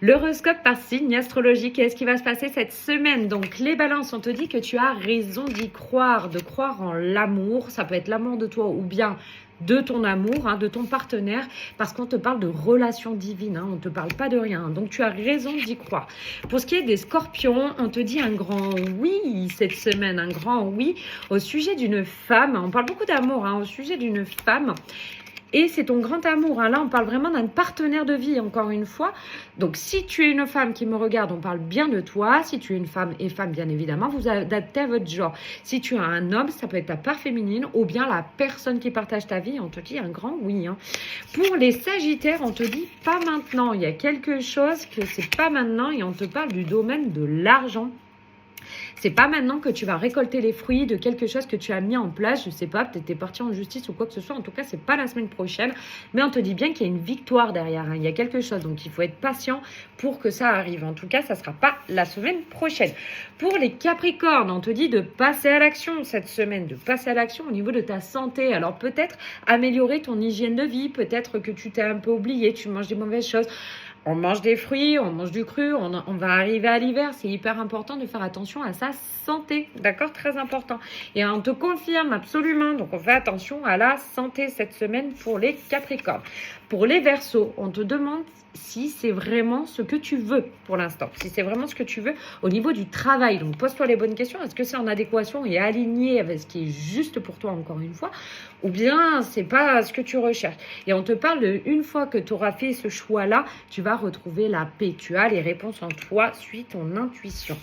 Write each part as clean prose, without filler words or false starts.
L'horoscope par signe astrologique, qu'est-ce qui va se passer cette semaine? Donc les balances, on te dit que tu as raison d'y croire, de croire en l'amour. Ça peut être l'amour de toi ou bien de ton amour, hein, de ton partenaire, parce qu'on te parle de relation divine, hein, on ne te parle pas de rien. Donc tu as raison d'y croire. Pour ce qui est des scorpions, on te dit un grand oui cette semaine, un grand oui au sujet d'une femme. On parle beaucoup d'amour, hein, au sujet d'une femme. Et c'est ton grand amour. Hein. Là, on parle vraiment d'un partenaire de vie, encore une fois. Donc, si tu es une femme qui me regarde, on parle bien de toi. Si tu es une femme et femme, bien évidemment, vous adaptez à votre genre. Si tu as un homme, ça peut être ta part féminine ou bien la personne qui partage ta vie. On te dit un grand oui. Hein. Pour les sagittaires, on te dit pas maintenant. Il y a quelque chose que c'est pas maintenant et on te parle du domaine de l'argent. C'est pas maintenant que tu vas récolter les fruits de quelque chose que tu as mis en place. Je sais pas, peut-être t'es parti en justice ou quoi que ce soit. En tout cas, c'est pas la semaine prochaine. Mais on te dit bien qu'il y a une victoire derrière. Hein. Il y a quelque chose. Donc, il faut être patient pour que ça arrive. En tout cas, ça sera pas la semaine prochaine. Pour les Capricornes, on te dit de passer à l'action cette semaine. De passer à l'action au niveau de ta santé. Alors, peut-être améliorer ton hygiène de vie. Peut-être que tu t'es un peu oublié. Tu manges des mauvaises choses. On mange des fruits, on mange du cru, on va arriver à l'hiver. C'est hyper important de faire attention à sa santé, d'accord? Très important. Et on te confirme absolument, donc on fait attention à la santé cette semaine pour les Capricornes. Pour les Verseaux, on te demande si c'est vraiment ce que tu veux pour l'instant, si c'est vraiment ce que tu veux au niveau du travail. Donc, pose-toi les bonnes questions. Est-ce que c'est en adéquation et aligné avec ce qui est juste pour toi, encore une fois, ou bien c'est pas ce que tu recherches? Et on te parle de, une fois que tu auras fait ce choix-là, tu vas retrouver la paix. Tu as les réponses en toi, suis ton intuition.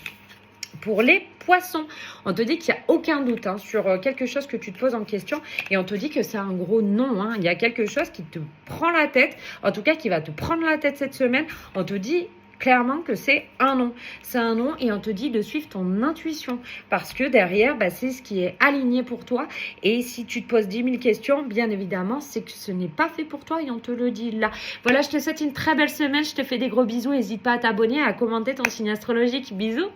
Pour les poissons, on te dit qu'il n'y a aucun doute hein, sur quelque chose que tu te poses en question et on te dit que c'est un gros non. Hein. Il y a quelque chose qui te prend la tête, en tout cas qui va te prendre la tête cette semaine. On te dit clairement que c'est un non. C'est un non et on te dit de suivre ton intuition parce que derrière, c'est ce qui est aligné pour toi. Et si tu te poses 10 000 questions, bien évidemment, c'est que ce n'est pas fait pour toi et on te le dit là. Voilà, je te souhaite une très belle semaine. Je te fais des gros bisous. N'hésite pas à t'abonner, à commenter ton signe astrologique. Bisous.